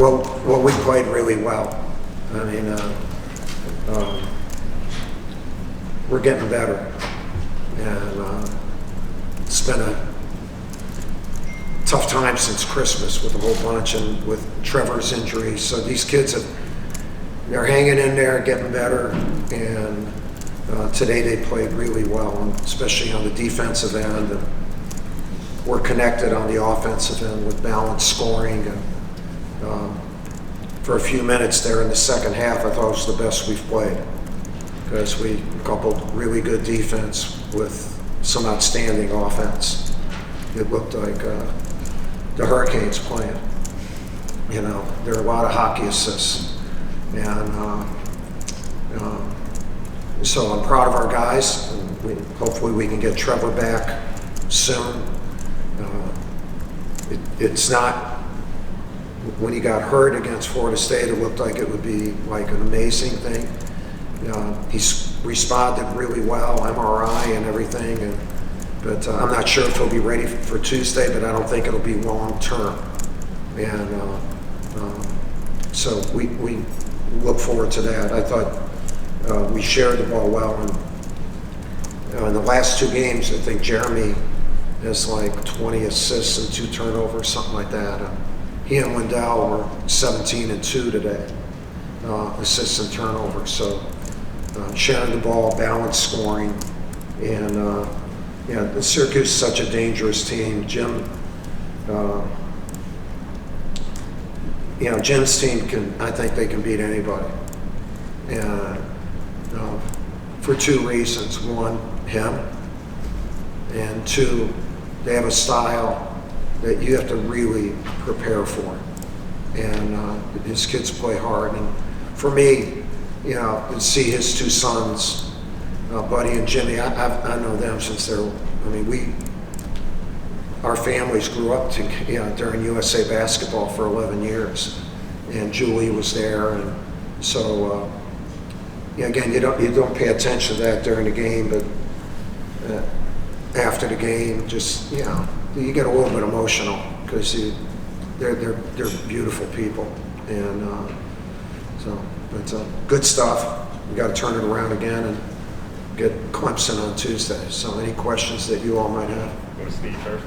Well, we played really well. I mean, we're getting better, and it's been a tough time since Christmas with a whole bunch, and with Trevor's injury. So these kids they're hanging in there, getting better, and today they played really well, and especially on the defensive end. And we're connected on the offensive end with balanced scoring. And for a few minutes there in the second half, I thought it was the best we've played, because we coupled really good defense with some outstanding offense. It looked like the Hurricanes playing. You know, there are a lot of hockey assists. And so I'm proud of our guys. And hopefully we can get Trevor back soon. It's not, when he got hurt against Florida State, it looked like it would be like an amazing thing. He's responded really well, MRI and everything, but I'm not sure if he'll be ready for Tuesday, but I don't think it'll be long term. And so we look forward to that. I thought we shared the ball well, and in the last two games, I think Jeremy has like 20 assists and 2 turnovers, something like that. He and Wendell were 17 and 2 today, assists and turnovers. So sharing the ball, balanced scoring, and the Syracuse is such a dangerous team. Jim's team I think they can beat anybody, and for 2 reasons. One, him, and 2, they have a style that you have to really prepare for, and his kids play hard. And for me, to see his 2 sons, Buddy and Jimmy, I know them since our families grew up during USA basketball for 11 years, and Julie was there, and so again, you don't pay attention to that during the game, but after the game, just you get a little bit emotional, because they're beautiful people, and but good stuff. We got to turn it around again and get Clemson on Tuesday. So any questions that you all might have? You want to speak first?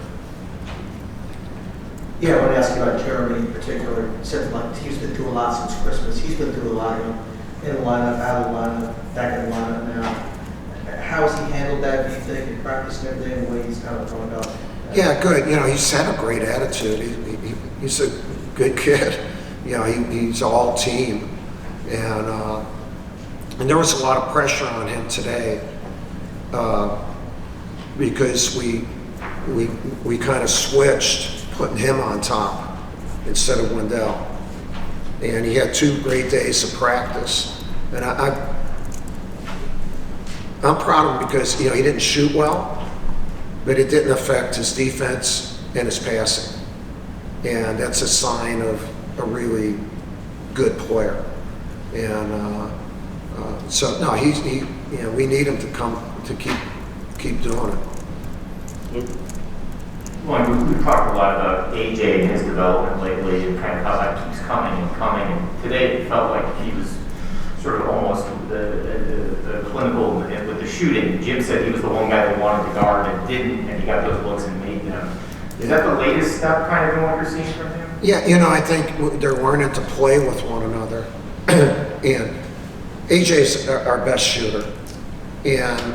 Yeah, I want to ask you about Jeremy in particular. Since he's been through a lot since Christmas. He's been through a lot in the lineup, out of the lineup, back in the lineup now. How has he handled that, do you think, in practice and everything, the way he's kind of going up? Yeah, good. He's had a great attitude. He's a good kid. He's all team. And there was a lot of pressure on him today, because we kind of switched, putting him on top instead of Wendell. And he had 2 great days of practice. And I'm proud of him, because he didn't shoot well, but it didn't affect his defense and his passing. And that's a sign of a really good player. And so no, we need him to come to keep doing it. Luke? Well, we've talked a lot about AJ and his development lately, and kind of how that keeps coming and coming. And today it felt like he was sort of almost the clinical with the shooting. Jim said he was the one guy that wanted to guard and didn't, and he got those looks and made them. Is that the latest step kind of in what you're seeing from him? Yeah, I think they're learning to play with one another. And AJ's our best shooter, and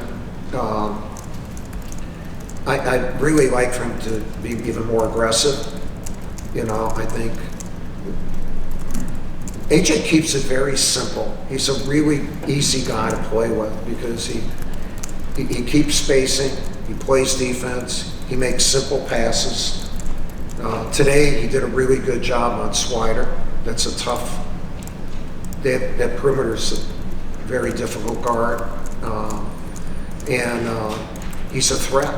I really like for him to be even more aggressive. I think AJ keeps it very simple. He's a really easy guy to play with, because he keeps spacing, he plays defense, he makes simple passes. Today he did a really good job on Swider. That's a tough. That perimeter's a very difficult guard, and he's a threat.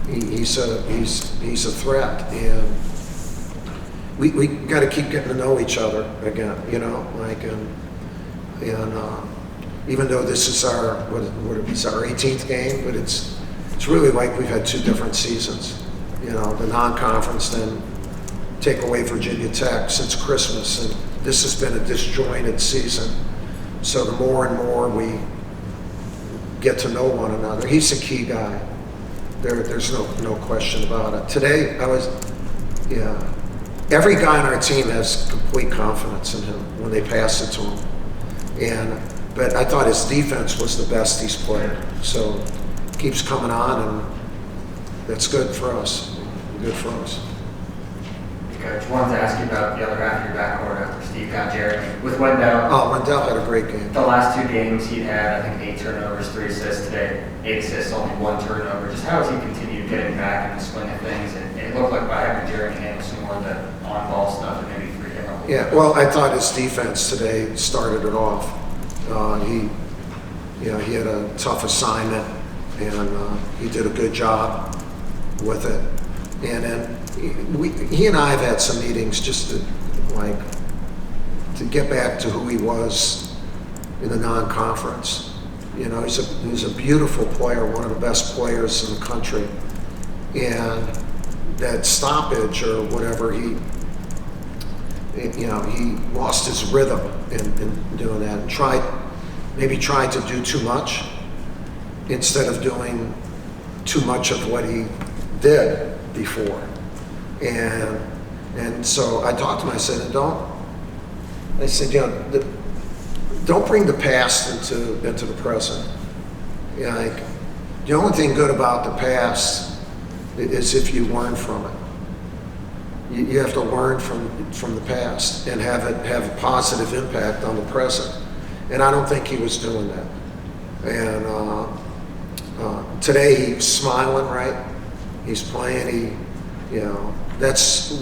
He's a threat, and we got to keep getting to know each other again. And even though this is our 18th game, but it's really like we've had 2 different seasons. The non-conference, then take away Virginia Tech since Christmas, and this has been a disjointed season. So the more and more we get to know one another, he's a key guy. There's no question about it. Today, every guy on our team has complete confidence in him when they pass it to him. But I thought his defense was the best he's played. So keeps coming on, and that's good for us. Good for us. Coach, wanted to ask you about the other half of your backcourt after Steve got Jeremy. With Wendell, Oh, Wendell had a great game. the last 2 games he'd had, I think 8 turnovers, 3 assists today. 8 assists, only 1 turnover. Just how has he continued getting back in the swing of things? And it looked like by having Jeremy handle some more of the on-ball stuff and maybe free him up. Yeah, well, I thought his defense today started it off. He had a tough assignment, and he did a good job with it. And then he and I have had some meetings just to get back to who he was in the non-conference. You know, he's a beautiful player, one of the best players in the country. And that stoppage or whatever, he lost his rhythm in doing that, and tried to do too much instead of doing too much of what he did before. And so I talked to him, I said, don't bring the past into the present. You know, like, the only thing good about the past is if you learn from it. You have to learn from the past and have it have a positive impact on the present. And I don't think he was doing that. And today he's smiling, right? He's playing.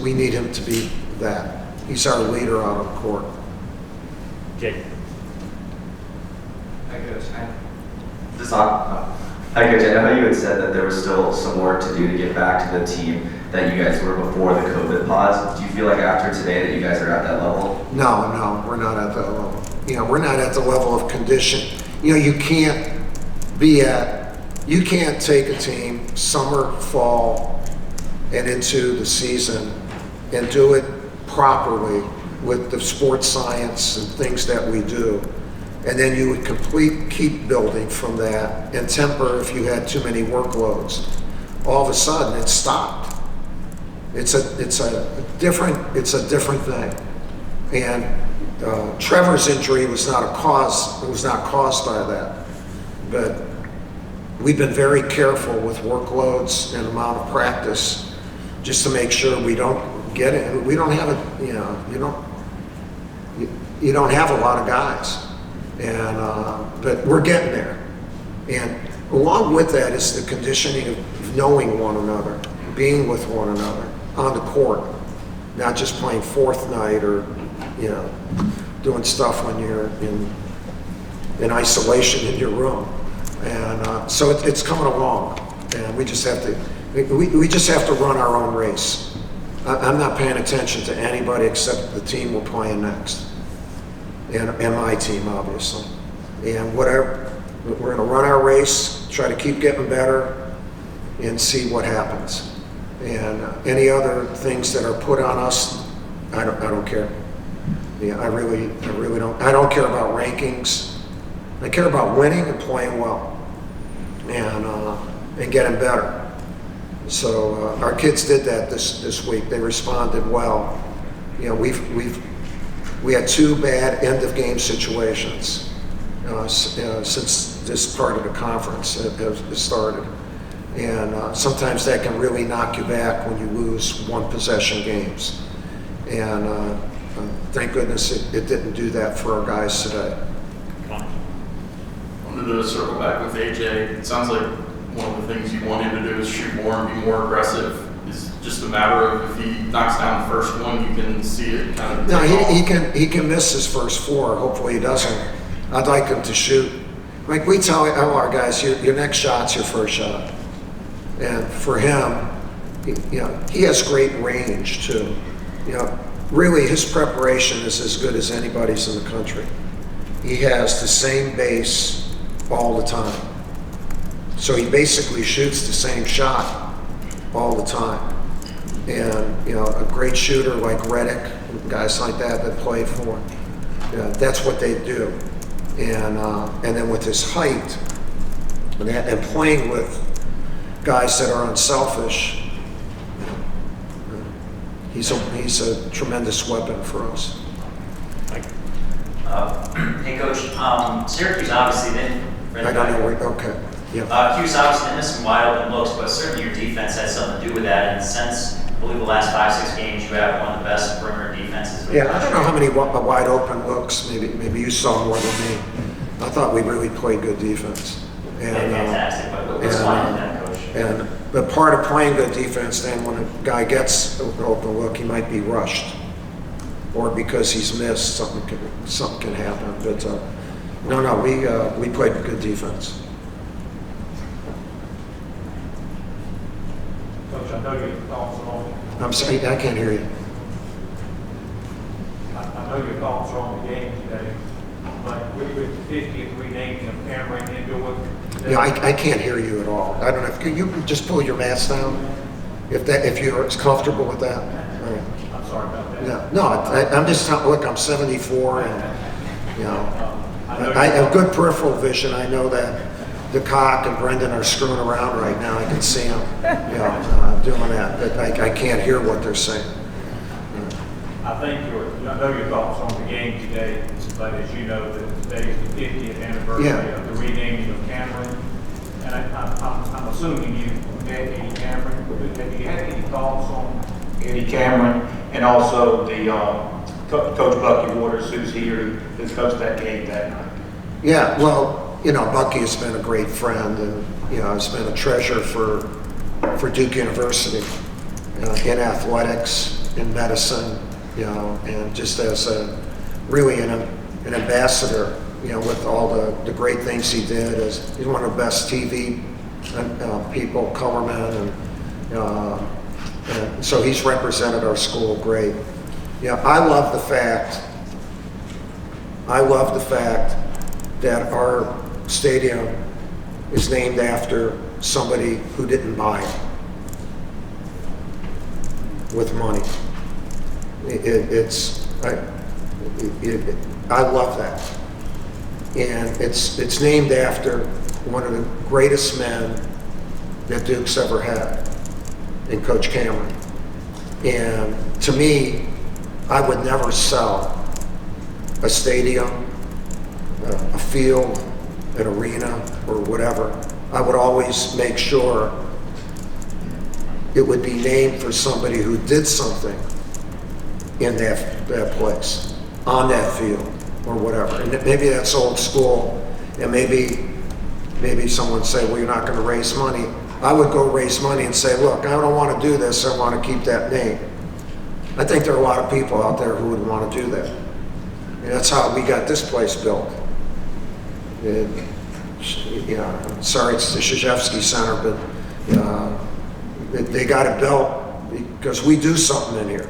We need him to be that. He's our leader out on the court. Jake. Hi, Coach. This on. Hi, Coach. I know how you had said that there was still some work to do to get back to the team that you guys were before the COVID pause. Do you feel like after today that you guys are at that level? No, we're not at that level. We're not at the level of condition. You can't take a team summer, fall, and into the season and do it properly with the sports science and things that we do. And then you would keep building from that and temper if you had too many workloads. All of a sudden, it stopped. It's a different thing. And Trevor's injury was not caused by that. But we've been very careful with workloads and amount of practice just to make sure we don't get it. We don't have you don't have a lot of guys. But we're getting there. And along with that is the conditioning of knowing one another, being with one another on the court, not just playing fourth night or, doing stuff when you're in isolation in your room. And so it's coming along, and we just have to run our own race. I'm not paying attention to anybody except the team we're playing next. And my team, obviously. And whatever, we're going to run our race, try to keep getting better, and see what happens. And any other things that are put on us, I don't care. I really don't. I don't care about rankings. I care about winning and playing well, and getting better. So our kids did that this week. They responded well. We had 2 bad end of game situations since this part of the conference has started. And sometimes that can really knock you back when you lose 1 possession games. And thank goodness it didn't do that for our guys today. Wanted to circle back with AJ. It sounds like one of the things you want him to do is shoot more and be more aggressive. It's just a matter of if he knocks down the first one, you can see it kind of. No, he can miss his first 4. Hopefully he doesn't. I'd like him to shoot. Like we tell our guys, your next shot's your first shot. And for him, he has great range too. Really his preparation is as good as anybody's in the country. He has the same base all the time. So he basically shoots the same shot all the time. And, you know, a great shooter like Reddick, guys like that played for him. Yeah, that's what they do. And then with his height and playing with guys that are unselfish, he's a tremendous weapon for us. Hey, Coach. Syracuse obviously didn't. I don't know where, okay, yeah. Hughes obviously didn't miss some wide open looks, but certainly your defense had something to do with that. And since, I believe, the last 5-6 games, you have one of the best perimeter defenses. Yeah, I don't know how many wide open looks, maybe you saw more than me. I thought we really played good defense. And, fantastic, but what's fine with that, Coach? But part of playing good defense, then when a guy gets an open look, he might be rushed. Or because he's missed, something can happen. But no, we played good defense. Coach, I know your thoughts on. I'm sorry, I can't hear you. I know your thoughts are on the game today, but with the 50th renaming of Cameron into it. Yeah, I can't hear you at all. I don't know. Can you just pull your mask down? If you're comfortable with that. All right. I'm sorry about that. I'm just look. I'm 74, and you know, I have good peripheral vision. I know that DeCock and Brendan are screwing around right now. I can see them, doing that, but I can't hear what they're saying. I know your thoughts on the game today, but as you know, today is the 50th anniversary of the renaming of Cameron, and I'm assuming you met Eddie Cameron. Have you had any thoughts on Eddie Cameron and also the Coach Bucky Waters, who's here, who's coached that game that night? Yeah, well, you know, Bucky has been a great friend, and you know, has been a treasure for Duke University, in athletics, in medicine, you know, and just as really an ambassador, you know, with all the great things he did. As he's one of the best TV people, colormen, and so he's represented our school great. Yeah, I love the fact that our stadium is named after somebody who didn't buy it with money. I love that. And it's named after one of the greatest men that Duke's ever had, in Coach Cameron. And to me, I would never sell a stadium, a field, an arena, or whatever. I would always make sure it would be named for somebody who did something in that place, on that field, or whatever. And maybe that's old school, and maybe someone would say, well, you're not going to raise money. I would go raise money and say, look, I don't want to do this, I want to keep that name. I think there are a lot of people out there who would want to do that. And that's how we got this place built. Sorry, it's the Krzyzewski Center, but they got it built because we do something in here.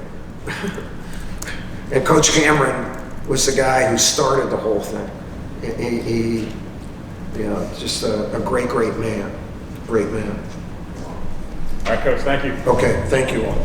And Coach Cameron was the guy who started the whole thing. He just a great man. Great man. All right, Coach, thank you. Okay, thank you all.